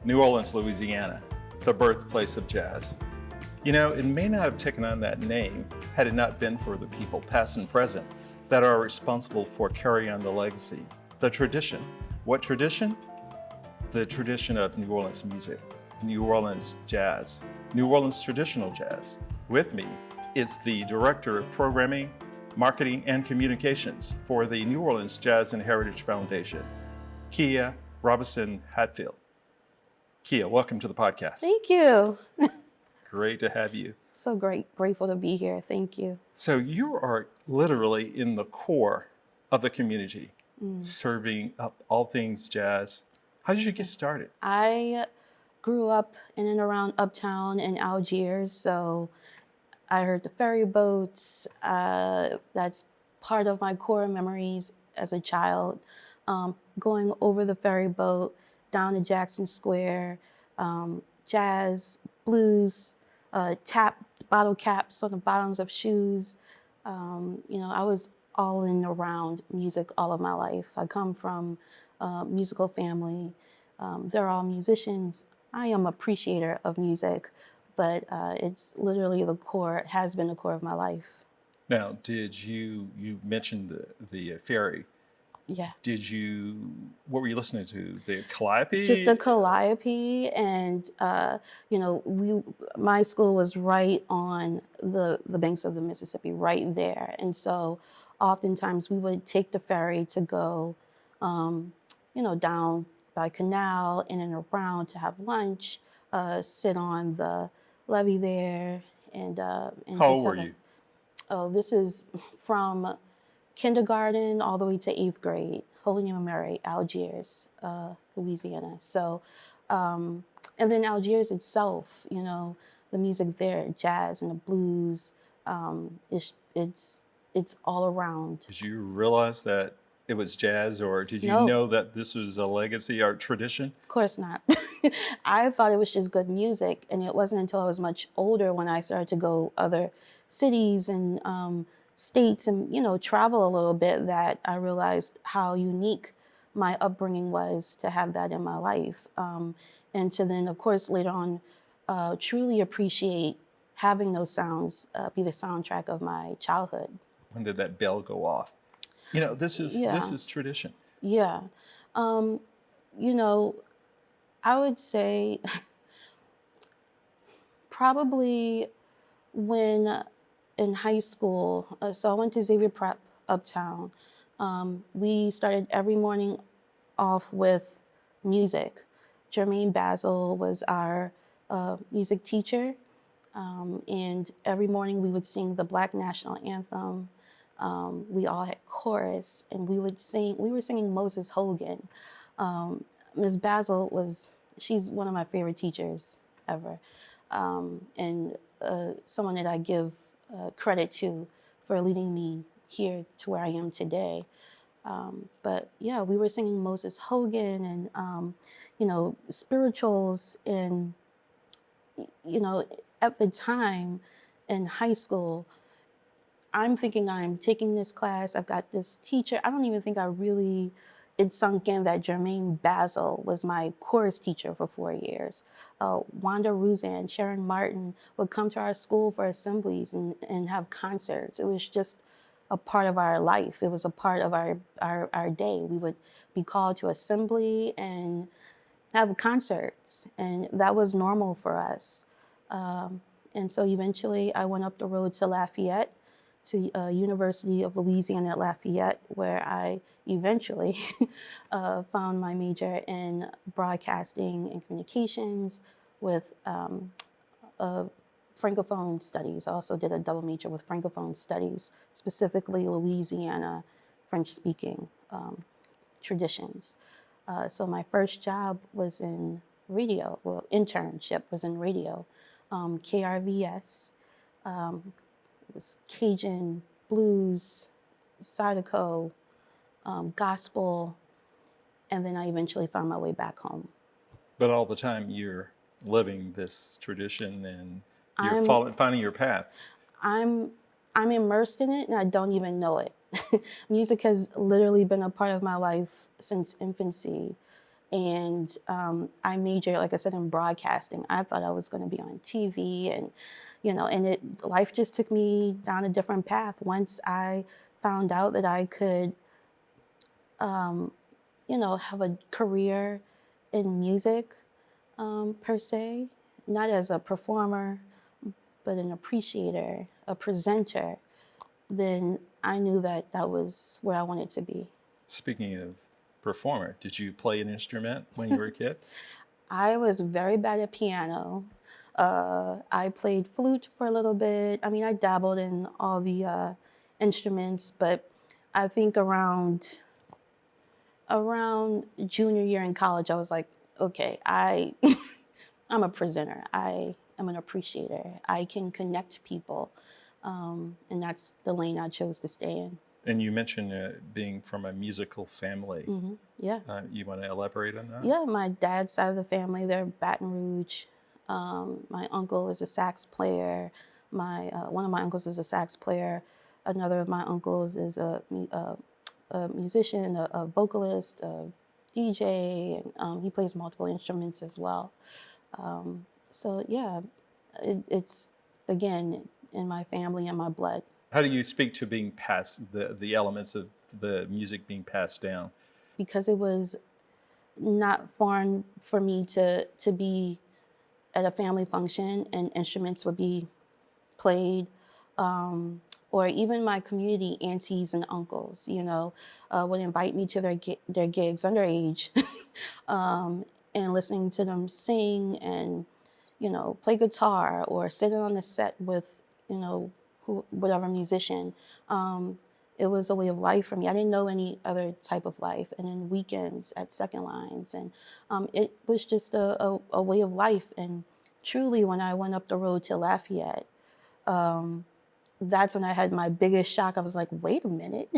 New Orleans, Louisiana, the birthplace of jazz. You know, it may not have taken on that name had it not been for the people, past and present, that are responsible for carrying on the legacy, the tradition. What tradition? The tradition of New Orleans music, New Orleans jazz, New Orleans traditional jazz. With me is the Director of Programming, Marketing, and Communications for the New Orleans Jazz and Heritage Foundation, Kia Robinson Hatfield. Kia, welcome to the podcast. Thank you. Great to have you. So grateful to be here. Thank you. So you are literally in the core of the community, serving up all things jazz. How did you get started? I grew up in and around Uptown in Algiers, so I heard the ferry boats. That's part of my core memories as a child. Going over the ferry boat down to Jackson Square, jazz, blues, bottle caps on the bottoms of shoes. I was all in around music all of my life. I come from a musical family. They're all musicians. I am an appreciator of music, but it's literally the core, it has been the core of my life. Now, you mentioned the ferry. Yeah. What were you listening to? The Calliope? Just the Calliope, and my school was right on the banks of the Mississippi, right there, and so oftentimes we would take the ferry to go, down by Canal in and around to have lunch, sit on the levee there, and How just old were you? This is from kindergarten all the way to 8th grade, Holy Name of Mary, Algiers, Louisiana. So, and then Algiers itself, the music there, jazz and the blues, it's all around. Did you realize that it was jazz, or did you No. know that this was a legacy or tradition? Of course not. I thought it was just good music, and it wasn't until I was much older when I started to go other cities and states and travel a little bit that I realized how unique my upbringing was to have that in my life, and to then of course later on truly appreciate having those sounds be the soundtrack of my childhood. When did that bell go off? This is tradition. Yeah. Um, you know, I would say probably when in high school, so I went to Xavier Prep Uptown. We started every morning off with music. Jermaine Basil was our music teacher, and every morning we would sing the Black National Anthem. We all had chorus, and we were singing Moses Hogan. Ms. Basil she's one of my favorite teachers ever, and someone that I give credit to for leading me here to where I am today. But yeah, we were singing Moses Hogan and, spirituals, and, at the time in high school, I'm thinking I'm taking this class, I've got this teacher. I don't even think it sunk in that Jermaine Basil was my chorus teacher for 4 years. Wanda Ruzan, Sharon Martin would come to our school for assemblies and have concerts. It was just a part of our life. It was a part of our day. We would be called to assembly and have concerts, and that was normal for us. And so eventually I went up the road to Lafayette, to University of Louisiana at Lafayette, where I eventually found my major in broadcasting and communications with Francophone studies. I also did a double major with Francophone studies, specifically Louisiana French-speaking traditions. So my first job was in radio, internship was in radio, KRVS. It was Cajun, blues, Zydeco, gospel, and then I eventually found my way back home. But all the time you're living this tradition and you're finding your path. I'm immersed in it and I don't even know it. Music has literally been a part of my life since infancy. And I majored, like I said, in broadcasting. I thought I was going to be on TV, and life just took me down a different path. Once I found out that I could, um, have a career in music, per se, not as a performer, but an appreciator, a presenter, then I knew that that was where I wanted to be. Speaking of performer, did you play an instrument when you were a kid? I was very bad at piano. I played flute for a little bit. I mean, I dabbled in all the instruments, but I think around junior year in college, I was like, okay, I'm a presenter. I am an appreciator. I can connect people, and that's the lane I chose to stay in. And you mentioned being from a musical family. Yeah. You want to elaborate on that? Yeah, my dad's side of the family, they're Baton Rouge. My uncle is a sax player. One of my uncles is a sax player. Another of my uncles is a musician, a vocalist, a DJ, and he plays multiple instruments as well. So yeah, it's again in my family and my blood. How do you speak to being passed, the elements of the music being passed down? Because it was not foreign for me to be at a family function and instruments would be played, or even my community aunties and uncles, would invite me to their gigs underage, and listening to them sing and play guitar or sit on the set with whatever musician. It was a way of life for me. I didn't know any other type of life. And then weekends at Second Lines, and it was just a way of life. And truly, when I went up the road to Lafayette, that's when I had my biggest shock. I was like, wait a minute,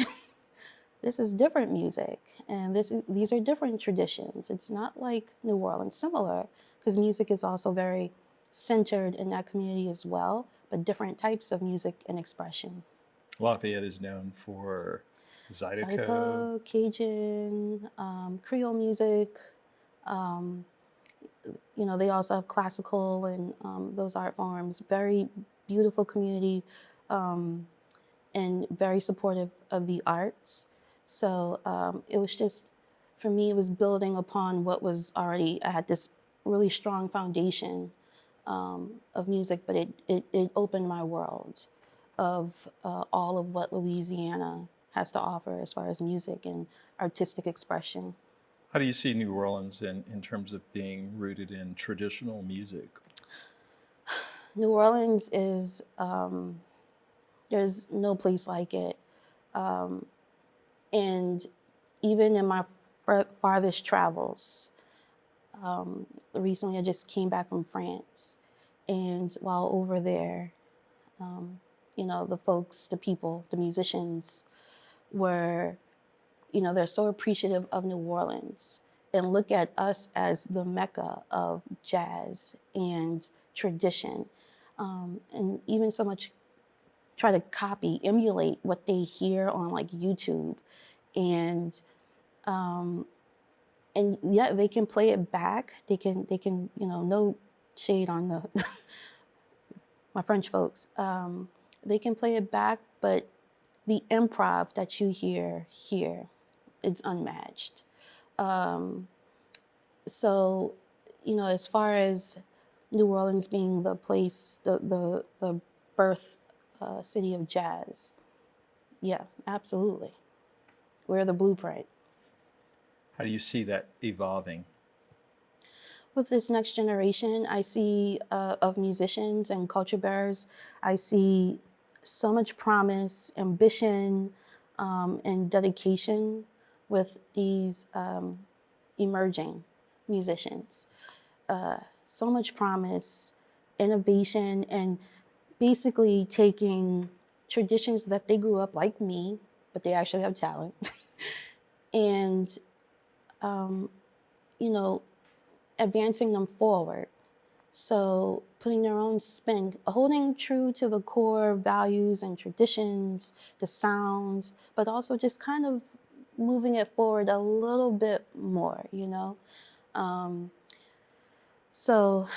this is different music, and these are different traditions. It's not like New Orleans, similar, because music is also very centered in that community as well, but different types of music and expression. Lafayette is known for Zydeco. Zydeco, Cajun, Creole music. They also have classical and those art forms. Very beautiful community, and very supportive of the arts. So it was just, for me, it was building upon what was already, I had this really strong foundation of music, but it opened my world of all of what Louisiana has to offer as far as music and artistic expression. How do you see New Orleans in terms of being rooted in traditional music? New Orleans is, there's no place like it. And even in my farthest travels, recently I just came back from France. And while over there, the folks, the people, the musicians were, they're so appreciative of New Orleans and look at us as the mecca of jazz and tradition. And even so much try to copy, emulate what they hear on like YouTube. And yeah, they can play it back. They can, no shade on the my French folks. They can play it back, but the improv that you hear here, it's unmatched. So, as far as New Orleans being the place, the birth city of jazz, yeah, absolutely. We're the blueprint. How do you see that evolving? With this next generation, I see of musicians and culture bearers, I see so much promise, ambition, and dedication with these emerging musicians. So much promise, innovation, and basically taking traditions that they grew up like me, but they actually have talent, and you know, advancing them forward. So putting their own spin, holding true to the core values and traditions, the sounds, but also just kind of moving it forward a little bit more, you know? Um, so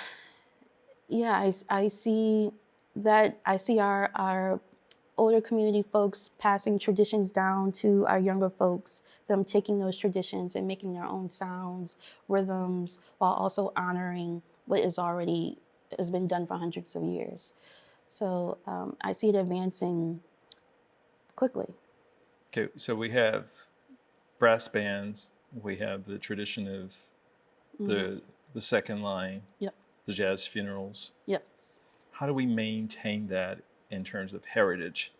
yeah, I see that, I see our older community folks passing traditions down to our younger folks, them taking those traditions and making their own sounds, rhythms, while also honoring what is already has been done for hundreds of years. So I see it advancing quickly. Okay, so we have brass bands, we have the tradition of Mhm. the second line, Yep. the jazz funerals. Yes. How do we maintain that in terms of heritage?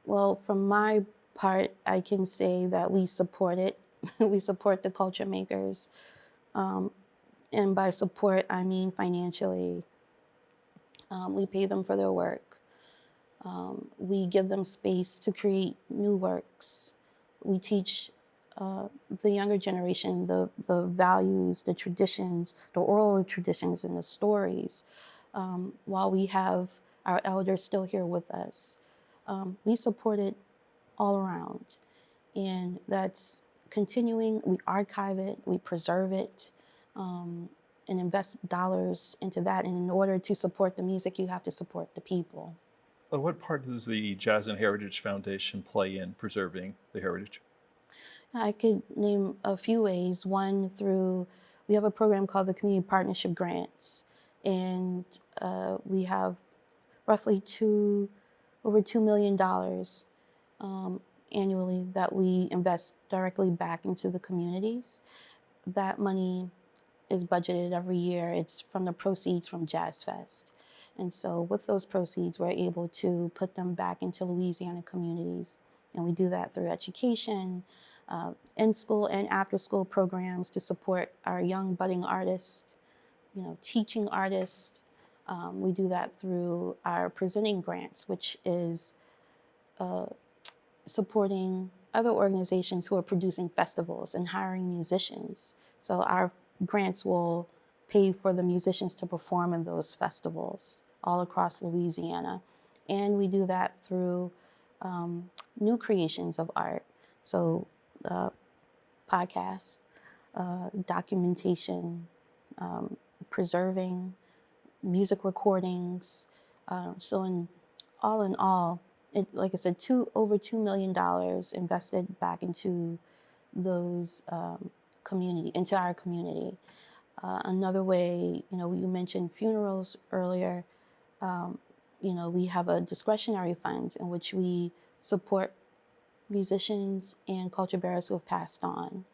Well, from my part, I can say that we support it. We support the culture makers. Um, and by support, I mean financially. We pay them for their work. We give them space to create new works. We teach the younger generation the values, the traditions, the oral traditions, and the stories, while we have our elders still here with us. We support it all around. And that's continuing. We archive it, we preserve it, and invest dollars into that. And in order to support the music, you have to support the people. What part does the Jazz and Heritage Foundation play in preserving the heritage? I could name a few ways. One, through, we have a program called the Community Partnership Grants, and we have roughly over $2 million annually that we invest directly back into the communities. That money is budgeted every year. It's from the proceeds from Jazz Fest. And so with those proceeds, we're able to put them back into Louisiana communities. And we do that through education, in-school and after-school programs to support our young budding artists, teaching artists. We do that through our presenting grants, which is supporting other organizations who are producing festivals and hiring musicians. So our grants will pay for the musicians to perform in those festivals all across Louisiana. And we do that through new creations of art. So podcasts, documentation, preserving, music recordings. So in all, it, like I said, over $2 million invested back into those into our community. Another way, you mentioned funerals earlier. We have a discretionary fund in which we support musicians and culture bearers who have passed on.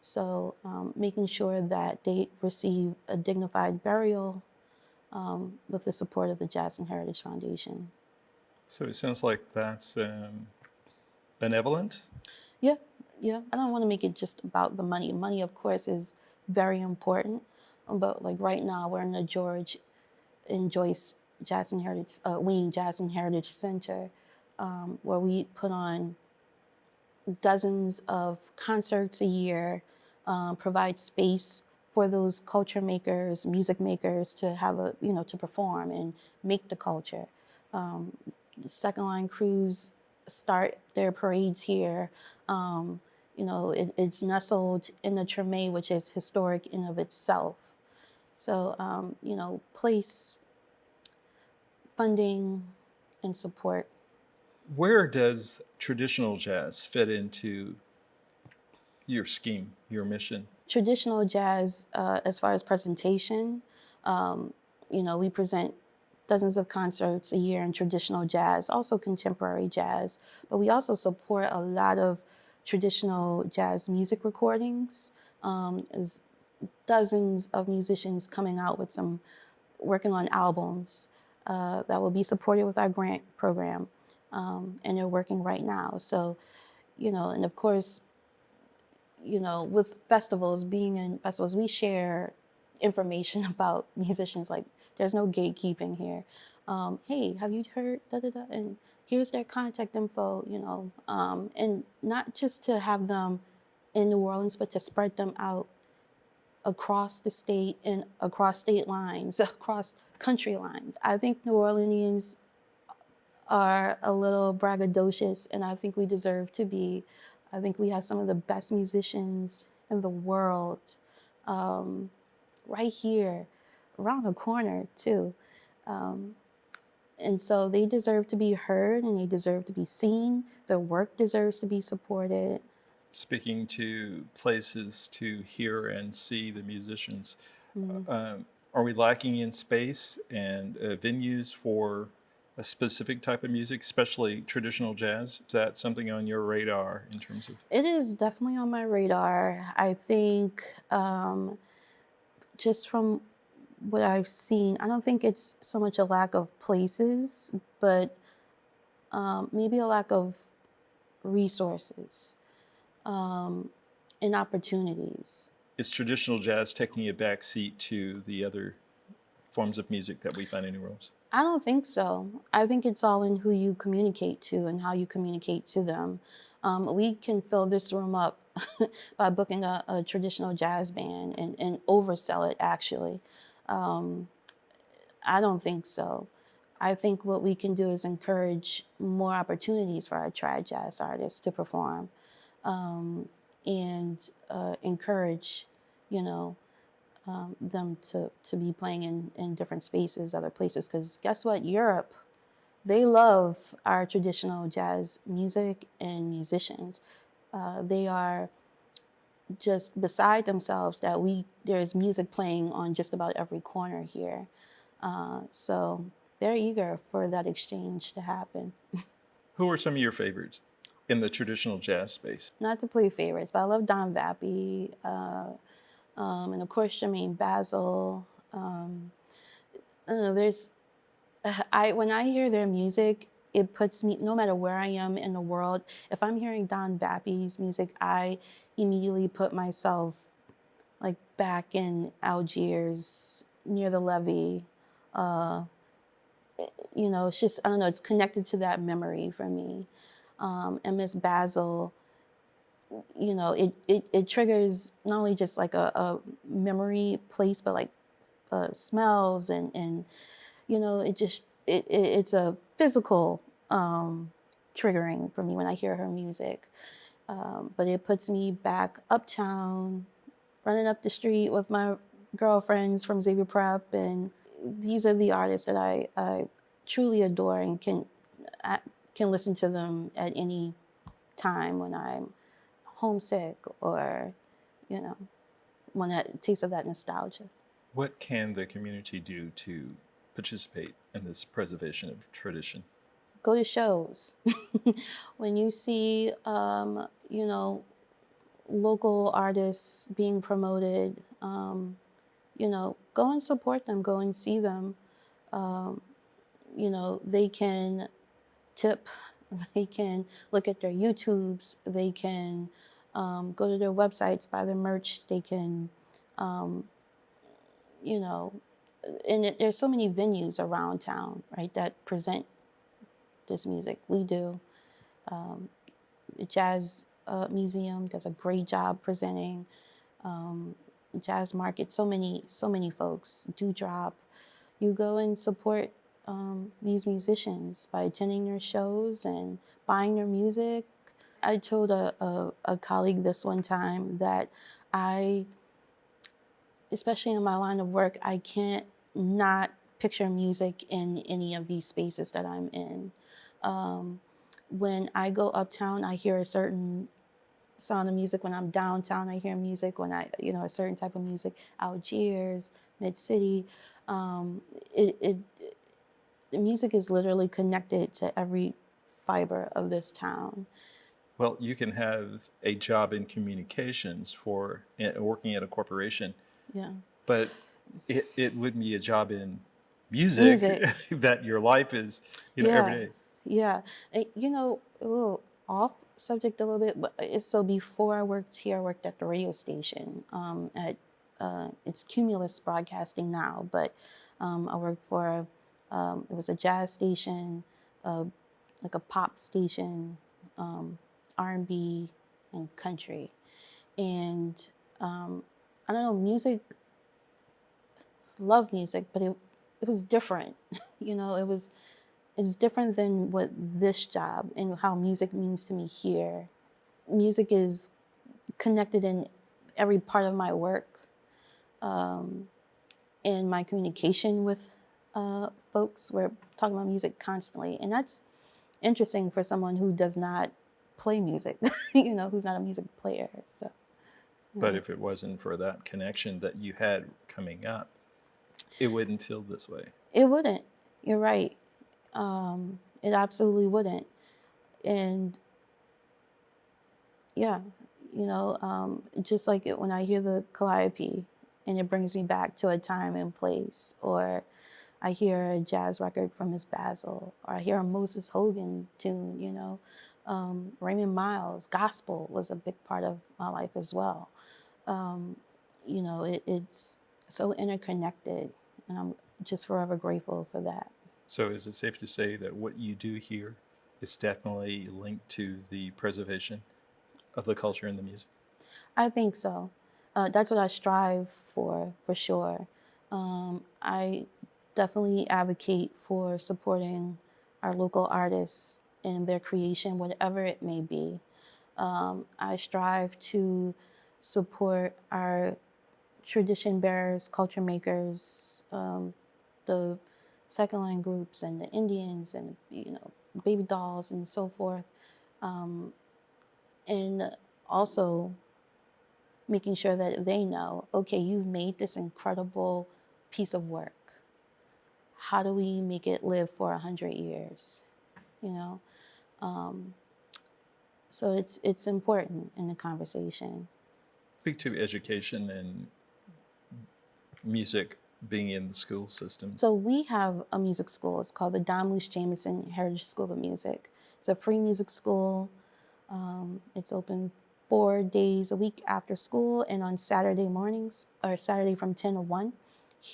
So making sure that they receive a dignified burial with the support of the Jazz and Heritage Foundation. So it sounds like that's benevolent. Yeah, yeah. I don't want to make it just about the money. Money, of course, is very important. But like right now, we're in the George and Joyce Jazz and Heritage Wing Jazz and Heritage Center, where we put on dozens of concerts a year, provide space for those culture makers, music makers to have to perform and make the culture. Um, Second line crews start their parades here. It's nestled in the Treme, which is historic in of itself. So, place funding and support. Where does traditional jazz fit into your scheme, your mission? Traditional jazz, as far as presentation, um, we present dozens of concerts a year in traditional jazz, also contemporary jazz, but we also support a lot of traditional jazz music recordings. There's dozens of musicians coming out with working on albums that will be supported with our grant program, and they're working right now. So, and of course, with festivals, being in festivals, we share information about musicians. Like, there's no gatekeeping here. Hey, have you heard da da da? And here's their contact info. And not just to have them in New Orleans, but to spread them out across the state and across state lines, across country lines. I think New Orleanians are a little braggadocious, and I think we deserve to be. I think we have some of the best musicians in the world right here, around the corner too. Um, and so they deserve to be heard and they deserve to be seen. Their work deserves to be supported. Speaking to places to hear and see the musicians, Mm. are we lacking in space and venues for a specific type of music, especially traditional jazz? Is that something on your radar in terms of? It is definitely on my radar. I think just from what I've seen, I don't think it's so much a lack of places, but maybe a lack of resources um, and opportunities. Is traditional jazz taking a back seat to the other forms of music that we find anywhere else? I don't think so. I think it's all in who you communicate to and how you communicate to them. We can fill this room up by booking a traditional jazz band and oversell it, actually. Um, I don't think so. I think what we can do is encourage more opportunities for our trad jazz artists to perform and encourage, you know, them to be playing in different spaces, other places. Because guess what? Europe, they love our traditional jazz music and musicians. They are just beside themselves that there's music playing on just about every corner here. So they're eager for that exchange to happen. Who are some of your favorites in the traditional jazz space? Not to play favorites, but I love Don Vappy, and of course Jermaine Basil. I don't know. I when I hear their music, it puts me, no matter where I am in the world. If I'm hearing Don Vappy's music, I immediately put myself like back in Algiers near the levee. Uh, it's just, I don't know, it's connected to that memory for me. And Miss Basil, it triggers not only just like a memory place, but like smells and it's a physical triggering for me when I hear her music. But it puts me back uptown, running up the street with my girlfriends from Xavier Prep, and these are the artists that I truly adore and can listen to them at any time when I'm homesick or, you know, when that taste of that nostalgia. What can the community do to participate in this preservation of tradition? Go to shows. When you see, local artists being promoted, go and support them, go and see them. Um, they can tip, they can look at their YouTubes, they can go to their websites, buy their merch, they can, um, you know, there's so many venues around town, right, that present this music. We do. Um, the Jazz Museum does a great job presenting. Um, Jazz Market, so many folks do drop. You go and support these musicians by attending their shows and buying their music. I told a colleague this one time that I, especially in my line of work, I can't not picture music in any of these spaces that I'm in. Um, when I go uptown, I hear a certain sound of music. When I'm downtown, I hear music. When a certain type of music. Algiers, Mid City, um, it the music is literally connected to every fiber of this town. Well, you can have a job in communications for working at a corporation, Yeah, but it would be a job in music music. that your life is, every Yeah, day. yeah. A little off subject a little bit, but so before I worked here, I worked at the radio station at it's Cumulus Broadcasting now, but I worked for it was a jazz station, uh, like a pop station, um, R&B and country, and um, I don't know, love music, but it was different. It's different than what this job and how music means to me here music is connected in every part of my work, um, in my communication with folks. We're talking about music constantly, and that's interesting for someone who does not play music, who's not a music player. So, But if it wasn't for that connection that you had coming up, it wouldn't feel this way. it wouldn't. You're right. It absolutely wouldn't. And yeah, just like when I hear the Calliope and it brings me back to a time and place, or I hear a jazz record from Miss Basil, or I hear a Moses Hogan tune, Raymond Miles, gospel was a big part of my life as well. Um, it's so interconnected, and I'm just forever grateful for that. So is it safe to say that what you do here is definitely linked to the preservation of the culture and the music? I think so. That's what I strive for sure. I definitely advocate for supporting our local artists in their creation, whatever it may be. I strive to support our tradition bearers, culture makers, the second line groups and the Indians and, baby dolls and so forth. Um, and also making sure that they know, okay, you've made this incredible piece of work. How do we make it live for 100 years? You know, um, so it's important in the conversation. Speak to education and music being in the school system. So we have a music school. It's called the Don Luce Jameson Heritage School of Music. It's a free music school. It's open 4 days a week after school and on Saturday mornings, or Saturday from 10 to 1,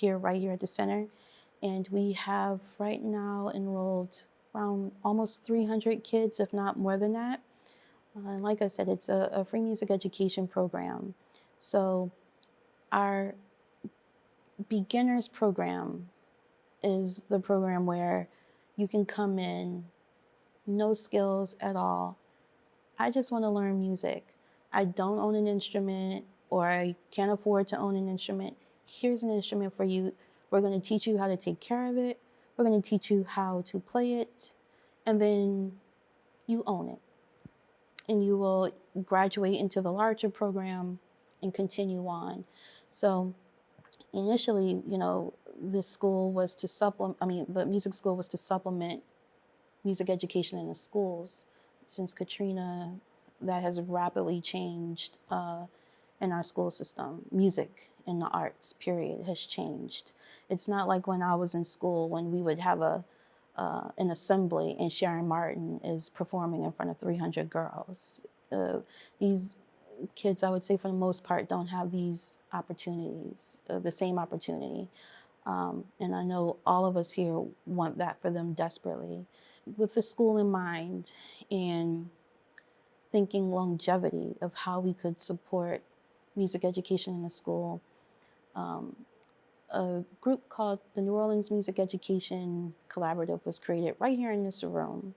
right here at the center. And we have right now enrolled around almost 300 kids, if not more than that. And like I said, it's a free music education program. So our beginners program is the program where you can come in, no skills at all. I just want to learn music. I don't own an instrument, or I can't afford to own an instrument. Here's an instrument for you. We're going to teach you how to take care of it. We're going to teach you how to play it. And then you own it. And you will graduate into the larger program and continue on. So initially, the school was to supplement, the music school was to supplement music education in the schools. Since Katrina, that has rapidly changed in our school system. Music and the arts, period, has changed. It's not like when I was in school when we would have an assembly and Sharon Martin is performing in front of 300 girls. These kids, I would say for the most part, don't have these opportunities, the same opportunity. And I know all of us here want that for them desperately. With the school in mind and thinking longevity of how we could support music education in the school, um, a group called the New Orleans Music Education Collaborative was created right here in this room.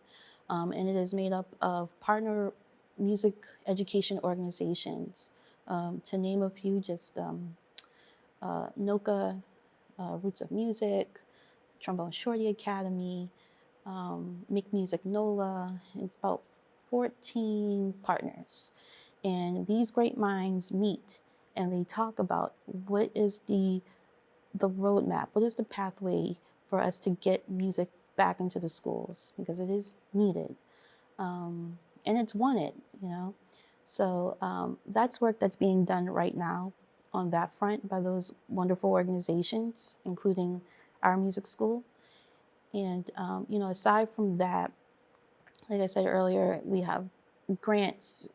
And it is made up of partner music education organizations. To name a few, just NOCA, Roots of Music, Trombone Shorty Academy, Make Music NOLA. It's about 14 partners. And these great minds meet and they talk about what is the roadmap, what is the pathway for us to get music back into the schools, because it is needed. And it's wanted. So that's work that's being done right now on that front by those wonderful organizations, including our music school. And, aside from that, like I said earlier, we have grants.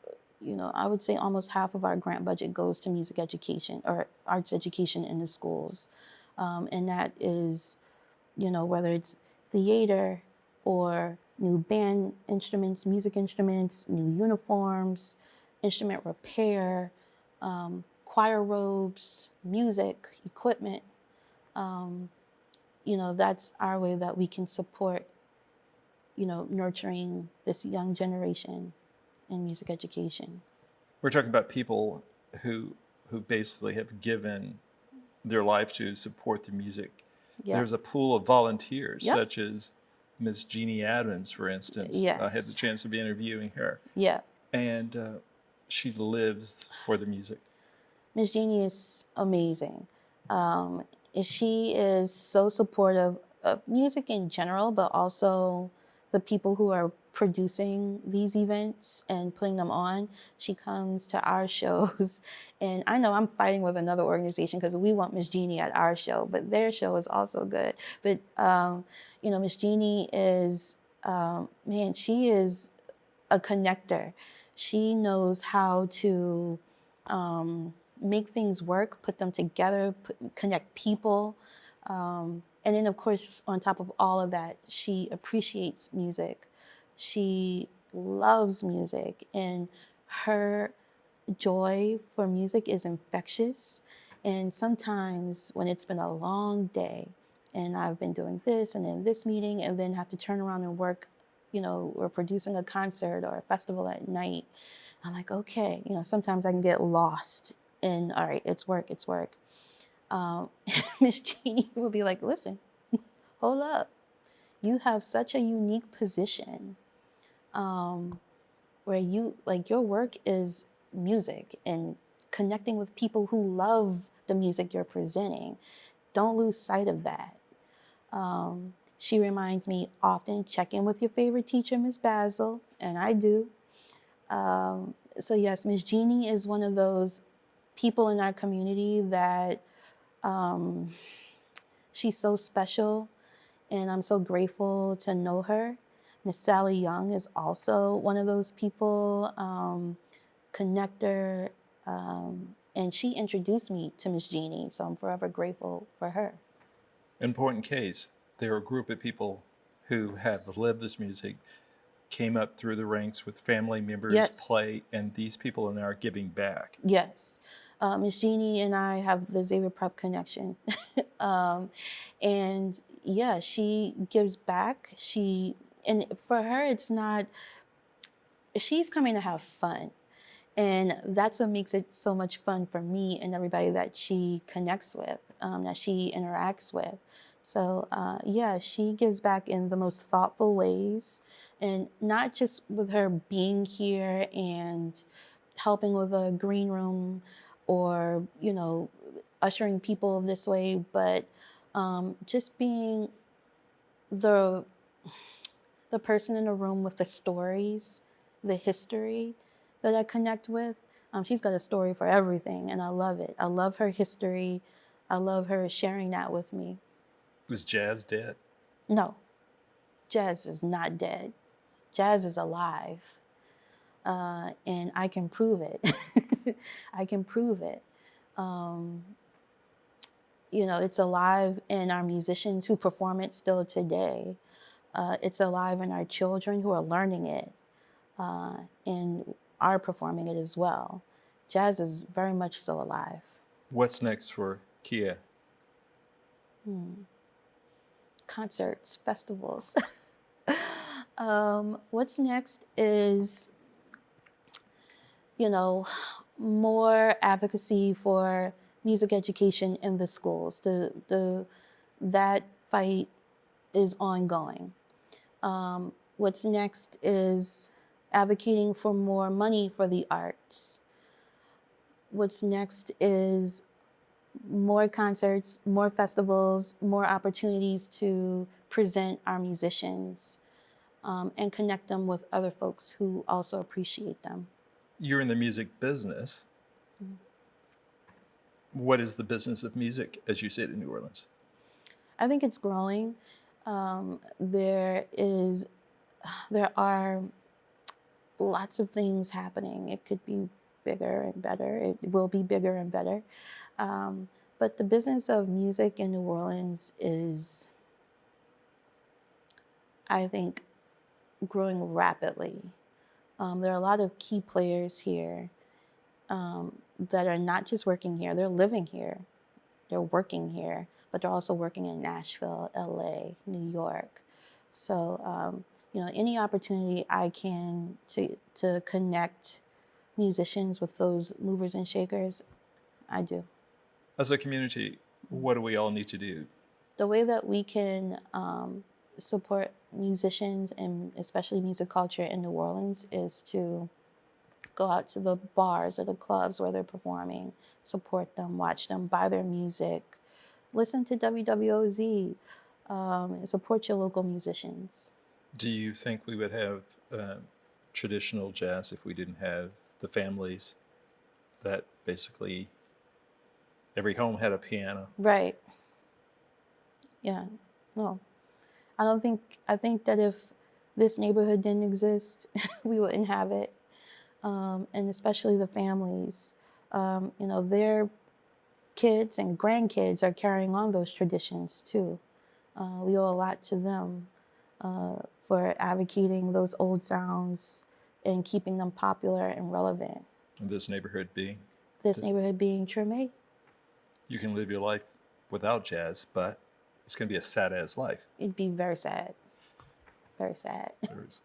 I would say almost half of our grant budget goes to music education or arts education in the schools. And that is, whether it's theater or new band instruments, music instruments, new uniforms, instrument repair, choir robes, music, equipment. Um, that's our way that we can support, nurturing this young generation in music education. We're talking about people who basically have given their life to support the music. Yep. There's a pool of volunteers, Yep. such as Miss Jeannie Adams, for instance. I had the Yes. chance of interviewing her, Yeah. and she lives for the music. Miss Jeannie is amazing. And she is so supportive of music in general, but also the people who are producing these events and putting them on. She comes to our shows, and I know I'm fighting with another organization because we want Miss Jeannie at our show, but their show is also good. But Miss Jeannie is, man, she is a connector. She knows how to make things work, put them together, connect people. And then, of course, on top of all of that, she appreciates music. She loves music, and her joy for music is infectious. And sometimes when it's been a long day and I've been doing this and then this meeting and then have to turn around and work, or producing a concert or a festival at night, I'm like, okay, sometimes I can get lost in, all right, it's work, it's work. Miss Jeannie will be like, listen, hold up. You have such a unique position where your work is music and connecting with people who love the music you're presenting. Don't lose sight of that. She reminds me often, check in with your favorite teacher, Miss Basil, and I do. So yes, Miss Jeannie is one of those people in our community that she's so special, and I'm so grateful to know her. Miss Sally Young is also one of those people, connector, and she introduced me to Miss Jeannie, so I'm forever grateful for her. Important case. There are a group of people who have lived this music, came up through the ranks with family members, Yes. play, and these people are now giving back. Yes. Miss Jeannie and I have the Xavier Prep connection. And yeah, she gives back. And for her, it's not, she's coming to have fun. And that's what makes it so much fun for me and everybody that she connects with, that she interacts with. So yeah, she gives back in the most thoughtful ways, and not just with her being here and helping with a green room or, ushering people this way, but just being the person in the room with the stories, the history that I connect with. She's got a story for everything, and I love it. I love her history. I love her sharing that with me. Is jazz dead? No, jazz is not dead. Jazz is alive, and I can prove it. I can prove it. It's alive in our musicians who perform it still today. It's alive in our children who are learning it. And are performing it as well. Jazz is very much so alive. What's next for Kia? Concerts, festivals. What's next is, more advocacy for music education in the schools. That fight is ongoing. What's next is advocating for more money for the arts. What's next is more concerts, more festivals, more opportunities to present our musicians and connect them with other folks who also appreciate them. You're in the music business. What is the business of music as you see it in New Orleans? I think it's growing. There are lots of things happening. It could be bigger and better. It will be bigger and better. But the business of music in New Orleans is, I think, growing rapidly. There are a lot of key players here that are not just working here, they're living here, they're working here, but they're also working in Nashville, LA, New York. So, any opportunity I can to connect musicians with those movers and shakers, I do. As a community, what do we all need to do? The way that we can support musicians and especially music culture in New Orleans is to go out to the bars or the clubs where they're performing, support them, watch them, buy their music, listen to WWOZ, and support your local musicians. Do you think we would have traditional jazz if we didn't have the families that basically every home had a piano? Right. Yeah. No. I think that if this neighborhood didn't exist, we wouldn't have it. And especially the families. Their kids and grandkids are carrying on those traditions too. We owe a lot to them for advocating those old sounds and keeping them popular and relevant. In this neighborhood being, This neighborhood being Treme. you can live your life without jazz, but it's going to be a sad ass life. It'd be very sad. Very sad. There's